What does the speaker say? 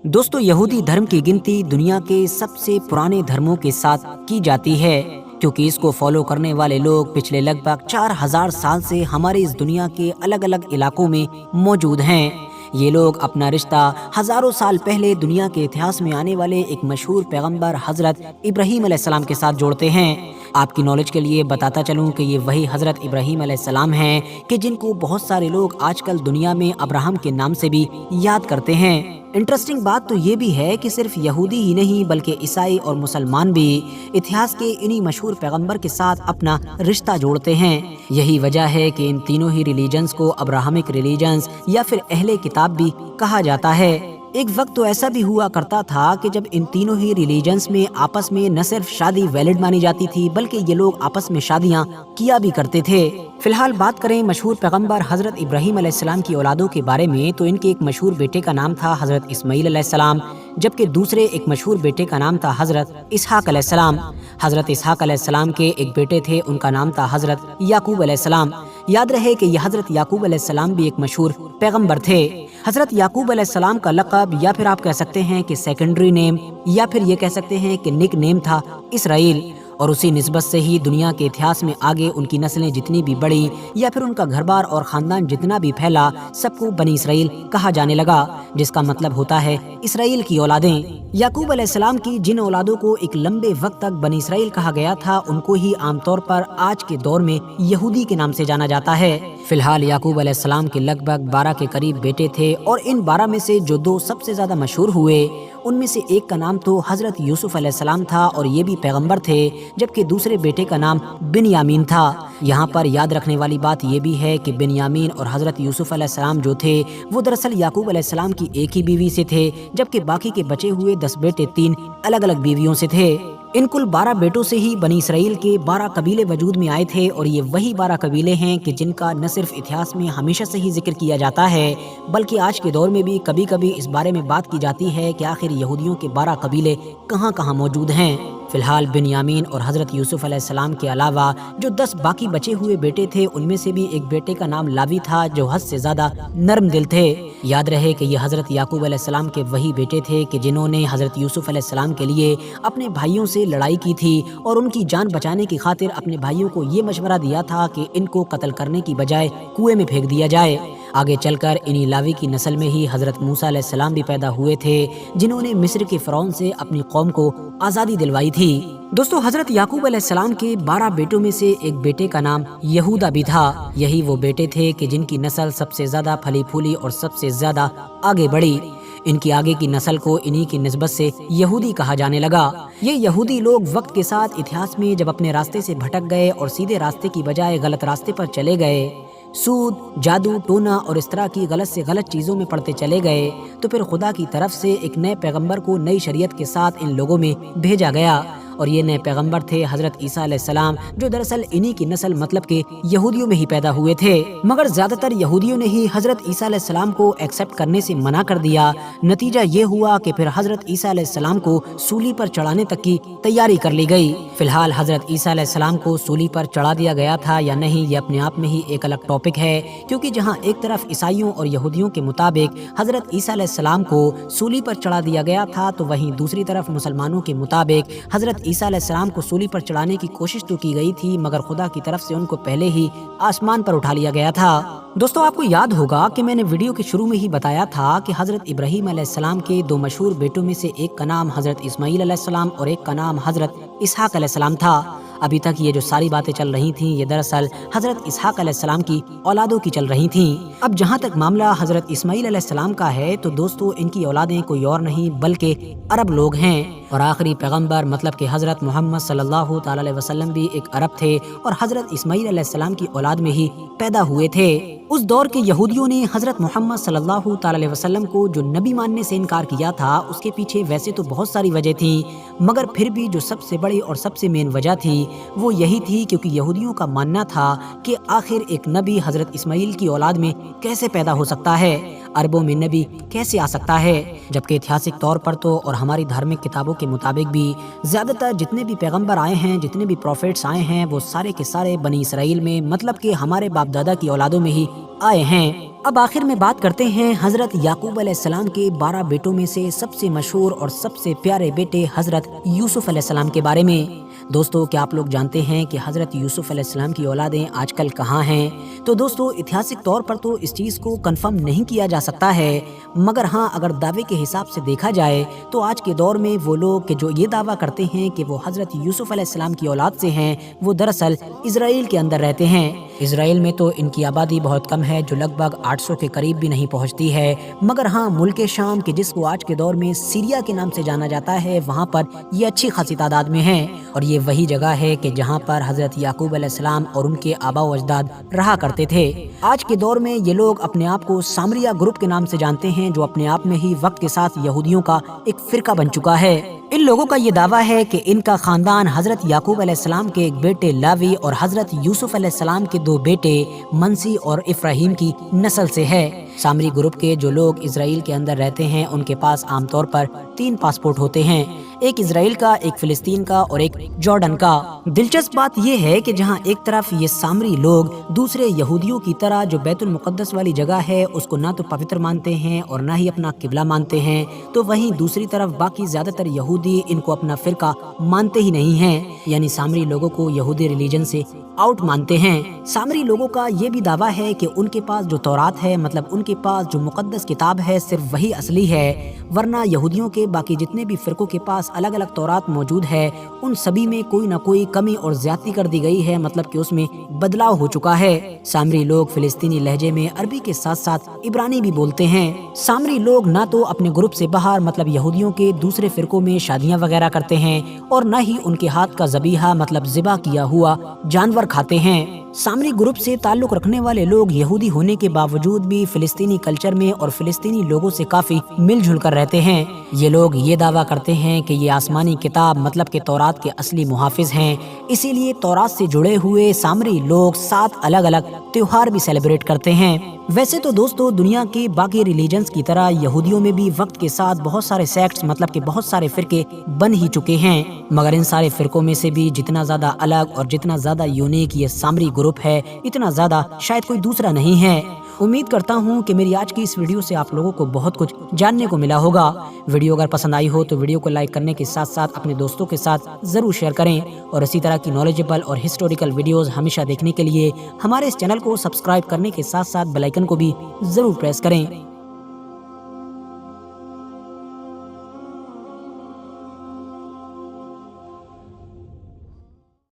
दोस्तों, यहूदी धर्म की गिनती दुनिया के सबसे पुराने धर्मों के साथ की जाती है, क्योंकि इसको फॉलो करने वाले लोग पिछले लगभग 4000 साल से हमारे इस दुनिया के अलग अलग इलाकों में मौजूद हैं। ये लोग अपना रिश्ता हजारों साल पहले दुनिया के इतिहास में आने वाले एक मशहूर पैगंबर हजरत इब्राहीम अलैहिस्सलाम के साथ जोड़ते हैं। आपकी नॉलेज के लिए बताता चलूं कि ये वही हजरत इब्राहीम अलैहिस्सलाम हैं कि जिनको बहुत सारे लोग आजकल दुनिया में अब्राहम के नाम से भी याद करते हैं। इंटरेस्टिंग बात तो ये भी है कि सिर्फ यहूदी ही नहीं बल्कि ईसाई और मुसलमान भी इतिहास के इन्हीं मशहूर पैगंबर के साथ अपना रिश्ता जोड़ते हैं। यही वजह है कि इन तीनों ही रिलीजन्स को अब्राहमिक रिलीजन्स या फिर अहले किताब भी कहा जाता है। एक वक्त तो ऐसा भी हुआ करता था कि जब इन तीनों ही रिलीजन्स में आपस में न सिर्फ शादी वैलिड मानी जाती थी बल्कि ये लोग आपस में शादियां किया भी करते थे। फिलहाल बात करें मशहूर पैगंबर हजरत इब्राहीम अलैहिस्सलाम की औलादों के बारे में, तो इनके एक मशहूर बेटे का नाम था हजरत इस्माईल अलैहिस्सलाम, जबकि दूसरे एक मशहूर बेटे का नाम था हजरत इसहाक अलैहिस्सलाम। हजरत इसहाक अलैहिस्सलाम के एक बेटे थे, उनका नाम था हजरत याकूब अलैहिस्सलाम। याद रहे कि यह हजरत याकूब अलैहिस्सलाम भी एक मशहूर पैगंबर थे। हजरत याकूब अलैहिस्सलाम का लक़ब या फिर आप कह सकते हैं कि सेकेंडरी नेम या फिर ये कह सकते हैं कि निक नेम था इसराइल, और उसी निस्बत से ही दुनिया के इतिहास में आगे उनकी नस्लें जितनी भी बढ़ी या फिर उनका घर बार और खानदान जितना भी फैला, सबको बनी इसराइल कहा जाने लगा, जिसका मतलब होता है इसराइल की औलादें। याकूब अलैहिस्सलाम की जिन औलादों को एक लंबे वक्त तक बनी इसराइल कहा गया था, उनको ही आमतौर पर आज के दौर में यहूदी के नाम से जाना जाता है। फिलहाल याकूब अलैहिस्सलाम के लगभग 12 के करीब बेटे थे, और इन 12 में से जो 2 सबसे ज्यादा मशहूर हुए, उनमें से एक का नाम तो हजरत यूसुफ अलैहिस्सलाम था और ये भी पैगंबर थे, जबकि दूसरे बेटे का नाम बिन्यामीन था। यहाँ पर याद रखने वाली बात ये भी है कि बिन्यामीन और हजरत यूसुफ अलैहिस्सलाम जो थे वो दरअसल याकूब अलैहिस्सलाम की एक ही बीवी से थे, जबकि बाकी के बचे हुए 10 बेटे 3 अलग अलग बीवियों से थे। इन कुल 12 बेटों से ही बनी इसराइल के 12 कबीले वजूद में आए थे, और ये वही 12 कबीले हैं कि जिनका न सिर्फ इतिहास में हमेशा से ही जिक्र किया जाता है बल्कि आज के दौर में भी कभी कभी इस बारे में बात की जाती है कि आखिर यहूदियों के 12 कबीले कहाँ कहाँ मौजूद हैं। फिलहाल बिन्यामीन और हजरत यूसुफ अलैहिस्सलाम के अलावा जो 10 बाकी बचे हुए बेटे थे, उनमें से भी एक बेटे का नाम लावी था जो हद से ज्यादा नरम दिल थे। याद रहे कि ये हजरत याकूब अलैहिस्सलाम के वही बेटे थे कि जिन्होंने हजरत यूसुफ अलैहिस्सलाम के लिए अपने भाइयों से लड़ाई की थी और उनकी जान बचाने की खातिर अपने भाइयों को ये मशवरा दिया था कि इनको कत्ल करने की बजाय कुएं में फेंक दिया जाए। आगे चलकर इन्हीं लावी की नस्ल में ही हजरत मूसा अलैहिस्सलाम भी पैदा हुए थे, जिन्होंने मिस्र के फ़िरौन से अपनी कौम को आज़ादी दिलवाई थी। दोस्तों, हजरत याकूब अलैहिस्सलाम के 12 बेटों में से एक बेटे का नाम यहूदा भी था। यही वो बेटे थे कि जिनकी नस्ल सबसे ज्यादा फली फूली और सबसे ज्यादा आगे बढ़ी। इनकी आगे की नस्ल को इन्हीं की निस्बत से यहूदी कहा जाने लगा। ये यहूदी लोग वक्त के साथ इतिहास में जब अपने रास्ते से भटक गए और सीधे रास्ते की बजाय गलत रास्ते पर चले गए, सूद, जादू, टोना और इस तरह की गलत से गलत चीज़ों में पड़ते चले गए, तो फिर खुदा की तरफ से एक नए पैगंबर को नई शरीयत के साथ इन लोगों में भेजा गया, और ये नए पैगंबर थे हजरत ईसा अलैहिस्सलाम, जो दरअसल इन्हीं की नस्ल मतलब के यहूदियों में ही पैदा हुए थे। मगर ज्यादातर यहूदियों ने ही हजरत ईसा अलैहिस्सलाम को एक्सेप्ट करने से मना कर दिया। नतीजा ये हुआ कि फिर हजरत ईसा अलैहिस्सलाम को सूली पर चढ़ाने तक की तैयारी कर ली गई। फिलहाल हजरत ईसा अलैहिस्सलाम को सूली पर चढ़ा दिया गया था या नहीं, ये अपने आप में ही एक अलग टॉपिक है, क्योंकि जहाँ एक तरफ ईसाइयों और यहूदियों के मुताबिक हजरत ईसा अलैहिस्सलाम को सूली पर चढ़ा दिया गया था, तो वहीं दूसरी तरफ मुसलमानों के मुताबिक हजरत ईसा अलैहिस्सलाम को सूली पर चढ़ाने की कोशिश तो की गई थी, मगर खुदा की तरफ से उनको पहले ही आसमान पर उठा लिया गया था। दोस्तों, आपको याद होगा कि मैंने वीडियो के शुरू में ही बताया था कि हजरत इब्राहीम अलैहिस्सलाम के 2 मशहूर बेटों में से एक का नाम हजरत इस्माईल अलैहिस्सलाम और एक का नाम हजरत इसहाक अलैहिस्सलाम था। अभी तक ये जो सारी बातें चल रही थीं, ये दरअसल हजरत इसहाक अलैहिस्सलाम की औलादों की चल रही थीं। अब जहाँ तक मामला हजरत इस्माईल अलैहिस्सलाम का है, तो दोस्तों इनकी औलादें कोई और नहीं बल्कि अरब लोग हैं, और आखिरी पैगंबर मतलब कि हजरत मोहम्मद सल्लल्लाहु ताला अलैहि वसल्लम भी एक अरब थे और हजरत इस्माईल अलैहिस्सलाम की औलाद में ही पैदा हुए थे। उस दौर के यहूदियों ने हजरत मोहम्मद सल्लल्लाहु ताला अलैहि वसल्लम को जो नबी मानने से इनकार किया था, उसके पीछे वैसे तो बहुत सारी वजह थी, मगर फिर भी जो सबसे बड़ी और सबसे मेन वजह थी वो यही थी, क्योंकि यहूदियों का मानना था कि आखिर एक नबी हजरत इस्माईल की औलाद में कैसे पैदा हो सकता है, अरबों में नबी कैसे आ सकता है, जबकि ऐतिहासिक तौर पर तो और हमारी धार्मिक किताबों के मुताबिक भी ज़्यादातर जितने भी पैगंबर आए हैं, जितने भी प्रॉफिट्स आए हैं, वो सारे के सारे बनी इसराइल में मतलब कि हमारे बाप दादा की औलादों में ही आए हैं। अब आखिर में बात करते हैं हजरत याकूब अलैहिस्सलाम के 12 बेटों में से सबसे मशहूर और सबसे प्यारे बेटे हजरत यूसुफ अलैहिस्सलाम के बारे में। दोस्तों, क्या आप लोग जानते हैं कि हजरत यूसुफ अलैहिस्सलाम की औलादें आजकल कहाँ हैं? तो दोस्तों, ऐतिहासिक तौर पर तो इस चीज़ को कंफर्म नहीं किया जा सकता है, मगर हाँ, अगर दावे के हिसाब से देखा जाए तो आज के दौर में वो लोग कि जो ये दावा करते हैं कि वो हजरत यूसुफ अलैहिस्सलाम की औलाद से हैं, वो दरअसल इजराइल के अंदर रहते हैं। इजराइल में तो इनकी आबादी बहुत कम है, जो लगभग 800 के करीब भी नहीं पहुंचती है, मगर हाँ, मुल्क शाम के जिसको आज के दौर में सीरिया के नाम से जाना जाता है, वहाँ पर ये अच्छी खासी तादाद में हैं। और ये वही जगह है कि जहाँ पर हजरत याकूब अलैहिस्सलाम और उनके आबा व अजदाद रहा करते थे। आज के दौर में ये लोग अपने आप को सामरिया ग्रुप के नाम से जानते हैं, जो अपने आप में ही वक्त के साथ यहूदियों का एक फिरका बन चुका है। इन लोगों का ये दावा है कि इनका खानदान हजरत याकूब अलैहिस्सलाम के एक बेटे लावी और हजरत यूसुफ अलैहिस्सलाम के 2 बेटे मनसी और इफ्राहिम की नस्ल से है। सामरी ग्रुप के जो लोग इजराइल के अंदर रहते हैं, उनके पास आमतौर पर 3 पासपोर्ट होते हैं, एक इजराइल का, एक फिलिस्तीन का और एक जॉर्डन का। दिलचस्प बात यह है कि जहां एक तरफ ये सामरी लोग दूसरे यहूदियों की तरह जो बैतुल मुक़द्दस वाली जगह है उसको ना तो पवित्र मानते हैं और ना ही अपना किबला मानते हैं, तो वहीं दूसरी तरफ बाकी ज्यादातर यहूदी इनको अपना फिरका मानते ही नहीं हैं, यानी सामरी लोगों को यहूदी रिलीजन से आउट मानते हैं। सामरी लोगों का ये भी दावा है कि उनके पास जो तौरात है, मतलब उनके पास जो मुक़द्दस किताब है, सिर्फ वही असली है, वरना यहूदियों के बाकी जितने भी फिरकों के पास अलग अलग तौरात मौजूद है, उन सभी में कोई ना कोई कमी और ज्यादती कर दी गई है, मतलब कि उसमें बदलाव हो चुका है। सामरी लोग फिलिस्तीनी लहजे में अरबी के साथ साथ इब्रानी भी बोलते हैं। सामरी लोग ना तो अपने ग्रुप से बाहर, मतलब यहूदियों के दूसरे फिरकों में शादियां वगैरह करते हैं, और न ही उनके हाथ का ज़बीहा, मतलब ज़िबा किया हुआ जानवर खाते हैं। सामरी ग्रुप से ताल्लुक रखने वाले लोग यहूदी होने के बावजूद भी फिलिस्तीनी कल्चर में और फिलिस्तीनी लोगों से काफी मिलजुल कर रहते हैं। ये लोग ये दावा करते हैं कि ये आसमानी किताब, मतलब के तौरात के असली मुहाफिज हैं, इसीलिए तौरात से जुड़े हुए सामरी लोग 7 अलग अलग त्योहार भी सेलिब्रेट करते हैं। वैसे तो दोस्तों, दुनिया के बाकी रिलीजन्स की तरह यहूदियों में भी वक्त के साथ बहुत सारे सेक्ट्स, मतलब के बहुत सारे फिरके बन ही चुके हैं, मगर इन सारे फिरकों में से भी जितना ज्यादा अलग और जितना ज्यादा यूनिक ये सामरी ग्रुप है, इतना ज्यादा शायद कोई दूसरा नहीं है। उम्मीद करता हूँ कि मेरी आज की इस वीडियो से आप लोगों को बहुत कुछ जानने को मिला होगा। वीडियो अगर पसंद आई हो तो वीडियो को लाइक करने के साथ साथ अपने दोस्तों के साथ जरूर शेयर करें, और इसी तरह की नॉलेजेबल और हिस्टोरिकल वीडियोस हमेशा देखने के लिए हमारे इस चैनल को सब्सक्राइब करने के साथ साथ बेल आइकन को भी जरूर प्रेस करें।